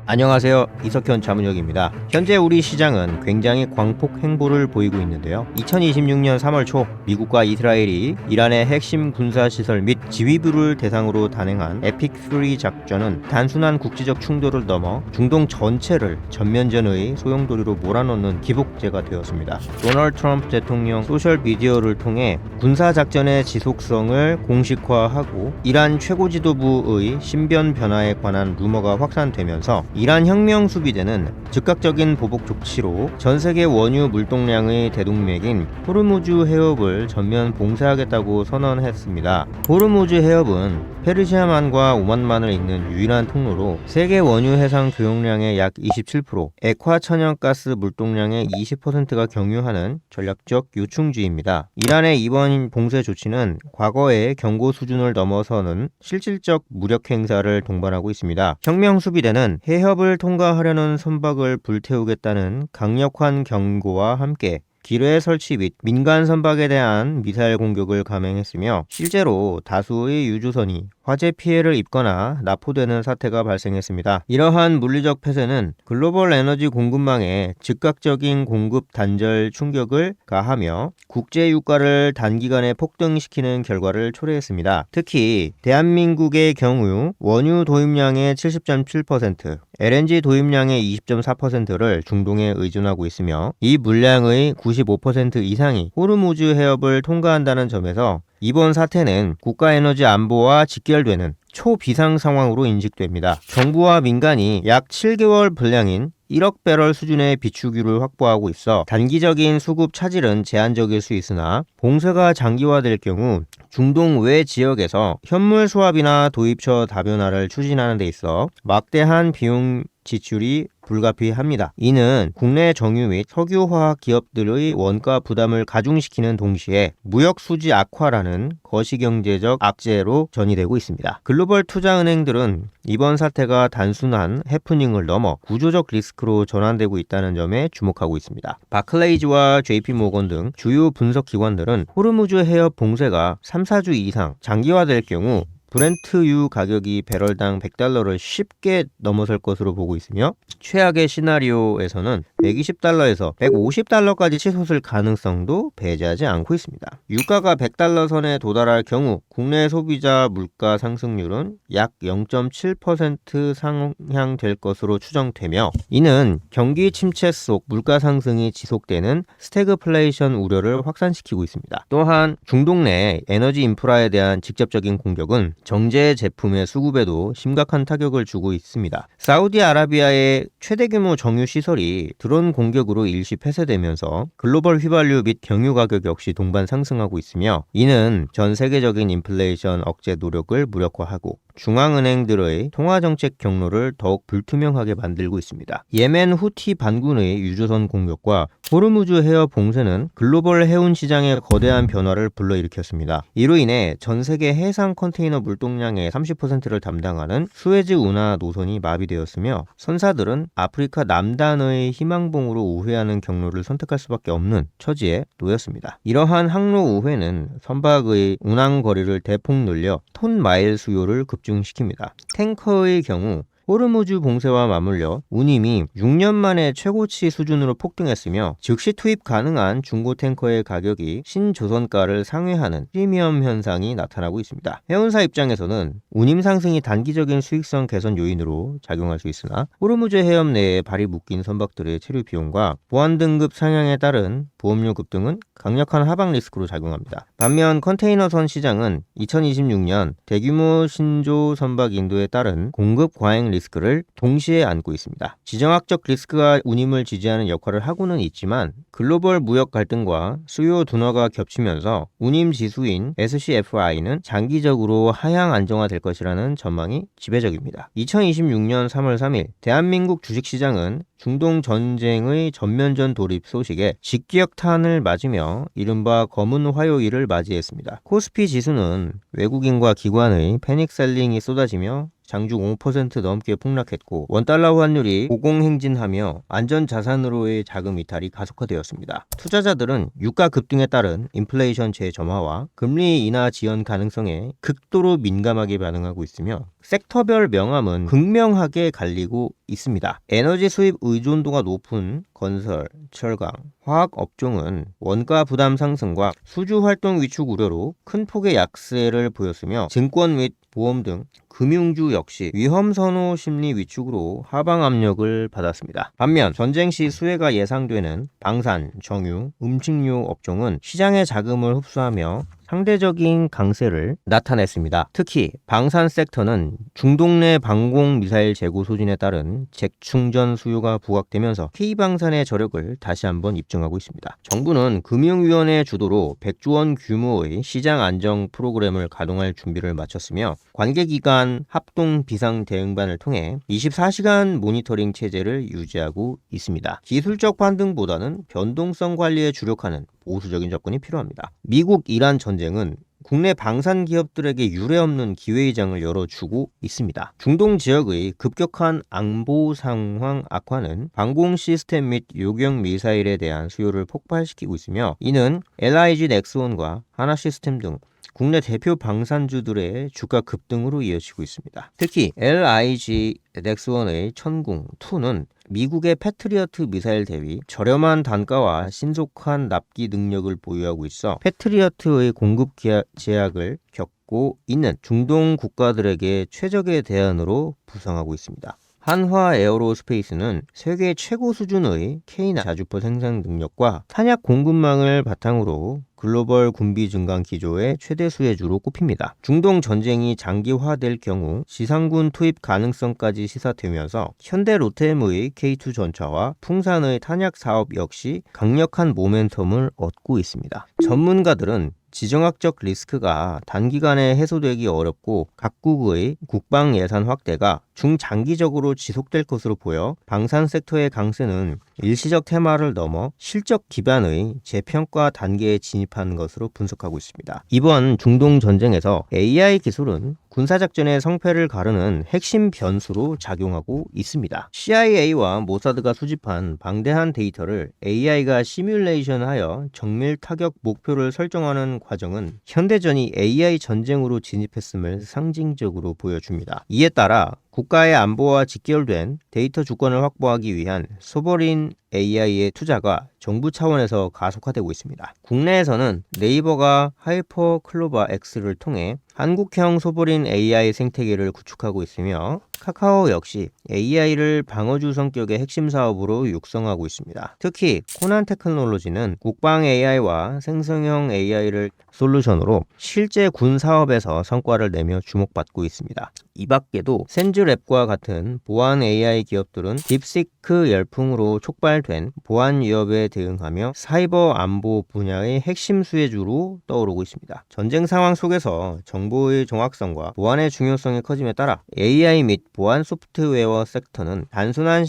안녕하세요. 이석현 자문역입니다. 현재 우리 시장은 굉장히 광폭 행보를 보이고 있는데요. 2026년 3월 초 미국과 이스라엘이 이란의 핵심 군사시설 및 지휘부를 대상으로 단행한 에픽3 작전은 단순한 국제적 충돌을 넘어 중동 전체를 전면전의 소용돌이로 몰아넣는 기복제가 되었습니다. 도널드 트럼프 대통령 소셜미디어를 통해 군사작전의 지속성을 공식화하고 이란 최고 지도부의 신변 변화에 관한 루머가 확산되면서 이란 혁명 수비대는 즉각적인 보복 조치로 전세계 원유 물동량의 대동맥인 호르무즈 해협을 전면 봉쇄하겠다고 선언했습니다. 호르무즈 해협은 페르시아만과 오만만을 잇는 유일한 통로로 세계 원유 해상 교역량의 약 27%, 액화 천연가스 물동량의 20%가 경유하는 전략적 요충지입니다. 이란의 이번 봉쇄 조치는 과거의 경고 수준을 넘어서는 실질적 무력 행사를 동반하고 있습니다. 혁명 수비대는 해협을 통과하려는 선박을 불태우겠다는 강력한 경고와 함께 기뢰 설치 및 민간 선박에 대한 미사일 공격을 감행했으며 실제로 다수의 유조선이 화재 피해를 입거나 납포되는 사태가 발생했습니다. 이러한 물리적 폐쇄는 글로벌 에너지 공급망에 즉각적인 공급 단절 충격을 가하며 국제 유가를 단기간에 폭등시키는 결과를 초래했습니다. 특히 대한민국의 경우 원유 도입량의 70.7%, LNG 도입량의 20.4%를 중동에 의존하고 있으며 이 물량의 95% 이상이 호르무즈 해협을 통과한다는 점에서 이번 사태는 국가에너지 안보와 직결되는 초비상 상황으로 인식됩니다. 정부와 민간이 약 7개월 분량인 1억 배럴 수준의 비축유를 확보하고 있어 단기적인 수급 차질은 제한적일 수 있으나 봉쇄가 장기화될 경우 중동 외 지역에서 현물 수합이나 도입처 다변화를 추진하는 데 있어 막대한 비용 지출이 불가피합니다. 이는 국내 정유 및 석유화학 기업들의 원가 부담을 가중시키는 동시에 무역 수지 악화라는 거시경제적 악재로 전이되고 있습니다. 글로벌 투자은행들은 이번 사태가 단순한 해프닝을 넘어 구조적 리스크로 전환되고 있다는 점에 주목하고 있습니다. 바클레이즈와 JP모건 등 주요 분석 기관들은 호르무즈 해협 봉쇄가 3-4주 이상 장기화될 경우 브렌트유 가격이 배럴당 $100를 쉽게 넘어설 것으로 보고 있으며 최악의 시나리오에서는 $120에서 $150까지 치솟을 가능성도 배제하지 않고 있습니다. 유가가 $100 선에 도달할 경우 국내 소비자 물가 상승률은 약 0.7% 상향될 것으로 추정되며 이는 경기 침체 속 물가 상승이 지속되는 스태그플레이션 우려를 확산시키고 있습니다. 또한 중동 내 에너지 인프라에 대한 직접적인 공격은 정제 제품의 수급에도 심각한 타격을 주고 있습니다. 사우디아라비아의 최대 규모 정유 시설이 드론 공격으로 일시 폐쇄되면서 글로벌 휘발유 및 경유 가격 역시 동반 상승하고 있으며 이는 전 세계적인 인플레이션 억제 노력을 무력화하고 중앙은행들의 통화정책 경로를 더욱 불투명하게 만들고 있습니다. 예멘 후티 반군의 유조선 공격과 호르무즈 해협 봉쇄는 글로벌 해운 시장의 거대한 변화를 불러일으켰습니다. 이로 인해 전 세계 해상 컨테이너 물동량의 30%를 담당하는 수에즈 운하 노선이 마비되었으며 선사들은 아프리카 남단의 희망봉으로 우회하는 경로를 선택할 수밖에 없는 처지에 놓였습니다. 이러한 항로 우회는 선박의 운항 거리를 대폭 늘려 톤 마일 수요를 급증시킵니다. 탱커의 경우 호르무즈 봉쇄와 맞물려 운임이 6년 만에 최고치 수준으로 폭등했으며 즉시 투입 가능한 중고 탱커의 가격이 신조선가를 상회하는 프리미엄 현상이 나타나고 있습니다. 해운사 입장에서는 운임 상승이 단기적인 수익성 개선 요인으로 작용할 수 있으나 호르무즈 해협 내에 발이 묶인 선박들의 체류 비용과 보안 등급 상향에 따른 보험료 급등은 강력한 하방 리스크로 작용합니다. 반면 컨테이너선 시장은 2026년 대규모 신조 선박 인도에 따른 공급 과잉 리스크를 동시에 안고 있습니다. 지정학적 리스크가 운임을 지지하는 역할을 하고는 있지만 글로벌 무역 갈등과 수요 둔화가 겹치면서 운임 지수인 SCFI는 장기적으로 하향 안정화될 것이라는 전망이 지배적입니다. 2026년 3월 3일 대한민국 주식시장은 중동 전쟁의 전면전 돌입 소식에 직격탄을 맞으며 이른바 검은 화요일을 맞이했습니다. 코스피 지수는 외국인과 기관의 패닉셀링이 쏟아지며 장중 5% 넘게 폭락했고 원달러 환율이 고공행진하며 안전자산으로의 자금 이탈이 가속화되었습니다. 투자자들은 유가 급등에 따른 인플레이션 재점화와 금리 인하 지연 가능성에 극도로 민감하게 반응하고 있으며 섹터별 명암은 극명하게 갈리고 있습니다. 에너지 수입 의존도가 높은 건설, 철강, 화학 업종은 원가 부담 상승과 수주 활동 위축 우려로 큰 폭의 약세를 보였으며 증권 및 보험 등 금융주 역시 위험 선호 심리 위축으로 하방 압력을 받았습니다. 반면 전쟁 시 수혜가 예상되는 방산, 정유, 음식료 업종은 시장의 자금을 흡수하며 상대적인 강세를 나타냈습니다. 특히 방산 섹터는 중동 내 방공 미사일 재고 소진에 따른 재충전 수요가 부각되면서 K방산의 저력을 다시 한번 입증하고 있습니다. 정부는 금융위원회 주도로 100조 원 규모의 시장 안정 프로그램을 가동할 준비를 마쳤으며 관계기관 합동 비상 대응반을 통해 24시간 모니터링 체제를 유지하고 있습니다. 기술적 반등보다는 변동성 관리에 주력하는 보수적인 접근이 필요합니다. 미국 이란 전쟁은 국내 방산 기업들에게 유례없는 기회의 장을 열어주고 있습니다. 중동 지역의 급격한 안보 상황 악화는 방공 시스템 및 요격 미사일에 대한 수요를 폭발시키고 있으며 이는 LIG 넥스원과 하나시스템 등 국내 대표 방산주들의 주가 급등으로 이어지고 있습니다. 특히 LIG 넥스원의 천궁2는 미국의 패트리어트 미사일 대비 저렴한 단가와 신속한 납기 능력을 보유하고 있어 패트리어트의 공급 제약을 겪고 있는 중동 국가들에게 최적의 대안으로 부상하고 있습니다. 한화 에어로스페이스는 세계 최고 수준의 K9 자주포 생산 능력과 탄약 공급망을 바탕으로 글로벌 군비 증강 기조의 최대 수혜주로 꼽힙니다. 중동 전쟁이 장기화될 경우 지상군 투입 가능성까지 시사되면서 현대 로템의 K2 전차와 풍산의 탄약 사업 역시 강력한 모멘텀을 얻고 있습니다. 전문가들은 지정학적 리스크가 단기간에 해소되기 어렵고 각국의 국방 예산 확대가 중장기적으로 지속될 것으로 보여 방산 섹터의 강세는 일시적 테마를 넘어 실적 기반의 재평가 단계에 진입한 것으로 분석하고 있습니다. 이번 중동 전쟁에서 AI 기술은 군사작전의 성패를 가르는 핵심 변수로 작용하고 있습니다. CIA와 모사드가 수집한 방대한 데이터를 AI가 시뮬레이션하여 정밀 타격 목표를 설정하는 과정은 현대전이 AI 전쟁으로 진입했음을 상징적으로 보여줍니다. 이에 따라 국가의 안보와 직결된 데이터 주권을 확보하기 위한 소버린 AI의 투자가 정부 차원에서 가속화되고 있습니다. 국내에서는 네이버가 하이퍼 클로바 X를 통해 한국형 소버린 AI 생태계를 구축하고 있으며 카카오 역시 AI를 방어주 성격의 핵심 사업으로 육성하고 있습니다. 특히 코난 테크놀로지는 국방 AI와 생성형 AI를 솔루션으로 실제 군 사업에서 성과를 내며 주목받고 있습니다. 이 밖에도 센즈랩과 같은 보안 AI 기업들은 딥시크 열풍으로 촉발된 보안 위협에 대응하며 사이버 안보 분야의 핵심 수혜주로 떠오르고 있습니다. 전쟁 상황 속에서 정보의 정확성과 보안의 중요성이 커짐에 따라 AI 및 보안 소프트웨어 섹터는 단순한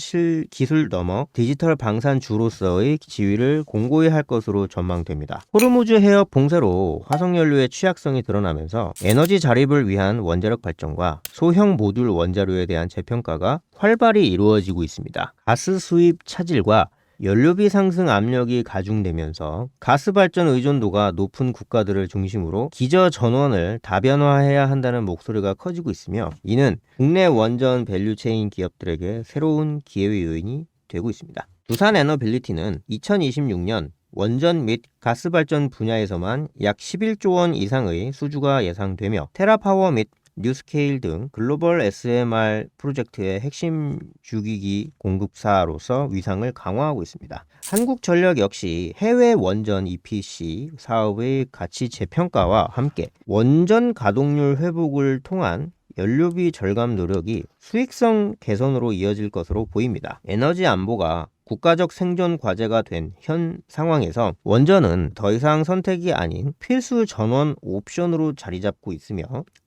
기술 넘어 디지털 방산주로서의 지위를 공고히 할 것으로 전망됩니다. 호르무즈 해협 봉쇄로 화석연료의 취약성이 드러나면서 에너지 자립을 위한 원자력 발전과 소형 모듈 원자료에 대한 재평가가 활발히 이루어지고 있습니다. 가스 수입 차질과 연료비 상승 압력이 가중되면서 가스 발전 의존도가 높은 국가들을 중심으로 기저 전원을 다변화해야 한다는 목소리가 커지고 있으며 이는 국내 원전 밸류체인 기업들에게 새로운 기회의 요인이 되고 있습니다. 두산에너빌리티는 2026년 원전 및 가스 발전 분야에서만 약 11조 원 이상의 수주가 예상되며 테라파워 및 뉴스케일 등 글로벌 SMR 프로젝트의 핵심 주기기 공급사로서 위상을 강화하고 있습니다. 한국전력 역시 해외 원전 EPC 사업의 가치 재평가와 함께 원전 가동률 회복을 통한 연료비 절감 노력이 수익성 개선으로 이어질 것으로 보입니다. 에너지 안보가 국가적 생존 과제가 된 현 상황에서 원전은 더 이상 선택이 아닌 필수 전원 옵션으로 자리 잡고 있으며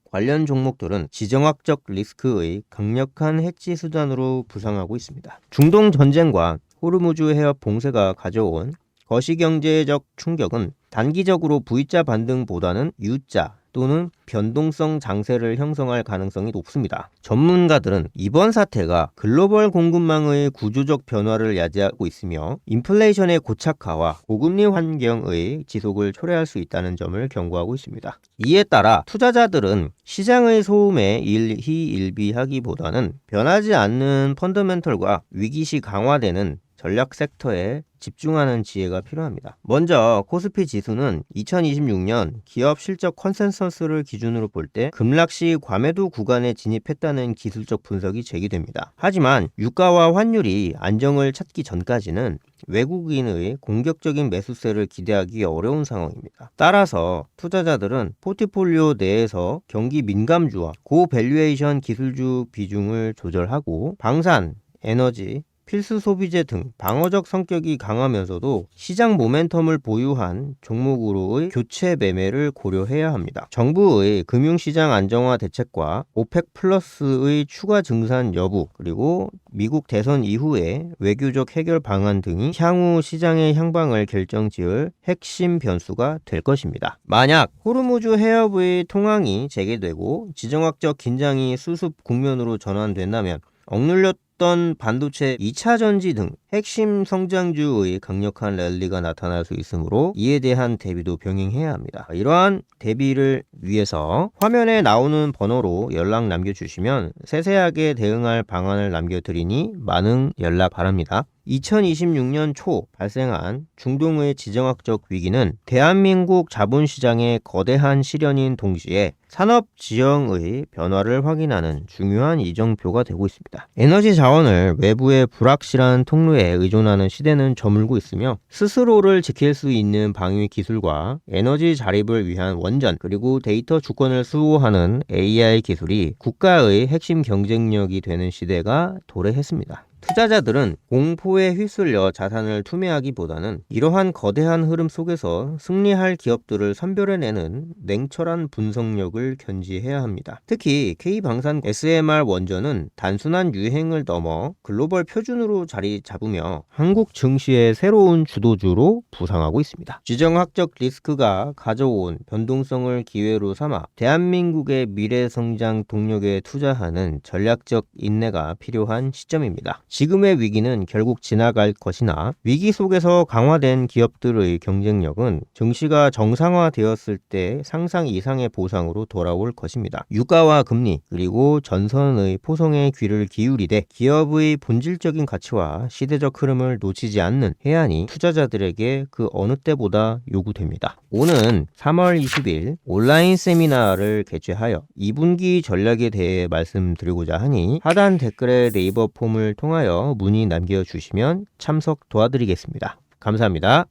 관련 종목들은 지정학적 리스크의 강력한 해지 수단으로 부상하고 있습니다. 중동 전쟁과 호르무즈 해협 봉쇄가 가져온 거시경제적 충격은 단기적으로 V자 반등보다는 U자 또는 변동성 장세를 형성할 가능성이 높습니다. 전문가들은 이번 사태가 글로벌 공급망의 구조적 변화를 야기하고 있으며 인플레이션의 고착화와 고금리 환경의 지속을 초래할 수 있다는 점을 경고하고 있습니다. 이에 따라 투자자들은 시장의 소음에 일희일비하기보다는 변하지 않는 펀더멘털과 위기시 강화되는 전략 섹터에 집중하는 지혜가 필요합니다. 먼저 코스피 지수는 2026년 기업 실적 컨센서스를 기준으로 볼 때 급락시 과매도 구간에 진입했다는 기술적 분석이 제기됩니다. 하지만 유가와 환율이 안정을 찾기 전까지는 외국인의 공격적인 매수세를 기대하기 어려운 상황입니다. 따라서 투자자들은 포트폴리오 내에서 경기 민감주와 고밸류에이션 기술주 비중을 조절하고 방산, 에너지, 필수 소비재 등 방어적 성격이 강하면서도 시장 모멘텀을 보유한 종목으로의 교체 매매를 고려해야 합니다. 정부의 금융시장 안정화 대책과 오펙 플러스의 추가 증산 여부, 그리고 미국 대선 이후의 외교적 해결 방안 등이 향후 시장의 향방을 결정지을 핵심 변수가 될 것입니다. 만약 호르무즈 해협의 통항이 재개되고 지정학적 긴장이 수습 국면으로 전환된다면 억눌렸던 반도체 2차 전지 등 핵심 성장주의 강력한 랠리가 나타날 수 있으므로 이에 대한 대비도 병행해야 합니다. 이러한 대비를 위해서 화면에 나오는 번호로 연락 남겨주시면 세세하게 대응할 방안을 남겨드리니 많은 연락 바랍니다. 2026년 초 발생한 중동의 지정학적 위기는 대한민국 자본시장의 거대한 시련인 동시에 산업 지형의 변화를 확인하는 중요한 이정표가 되고 있습니다. 에너지 자원을 외부의 불확실한 통로에 의존하는 시대는 저물고 있으며 스스로를 지킬 수 있는 방위 기술과 에너지 자립을 위한 원전, 그리고 데이터 주권을 수호하는 AI 기술이 국가의 핵심 경쟁력이 되는 시대가 도래했습니다. 투자자들은 공포에 휩쓸려 자산을 투매하기보다는 이러한 거대한 흐름 속에서 승리할 기업들을 선별해내는 냉철한 분석력을 견지해야 합니다. 특히 K방산 SMR 원전은 단순한 유행을 넘어 글로벌 표준으로 자리 잡으며 한국 증시의 새로운 주도주로 부상하고 있습니다. 지정학적 리스크가 가져온 변동성을 기회로 삼아 대한민국의 미래 성장 동력에 투자하는 전략적 인내가 필요한 시점입니다. 지금의 위기는 결국 지나갈 것이나 위기 속에서 강화된 기업들의 경쟁력은 증시가 정상화되었을 때 상상 이상의 보상으로 돌아올 것입니다. 유가와 금리, 그리고 전선의 포성에 귀를 기울이되 기업의 본질적인 가치와 시대적 흐름을 놓치지 않는 해안이 투자자들에게 그 어느 때보다 요구됩니다. 오는 3월 20일 온라인 세미나를 개최하여 2분기 전략에 대해 말씀드리고자 하니 하단 댓글에 네이버 폼을 통하여 문의 남겨주시면 참석 도와드리겠습니다. 감사합니다.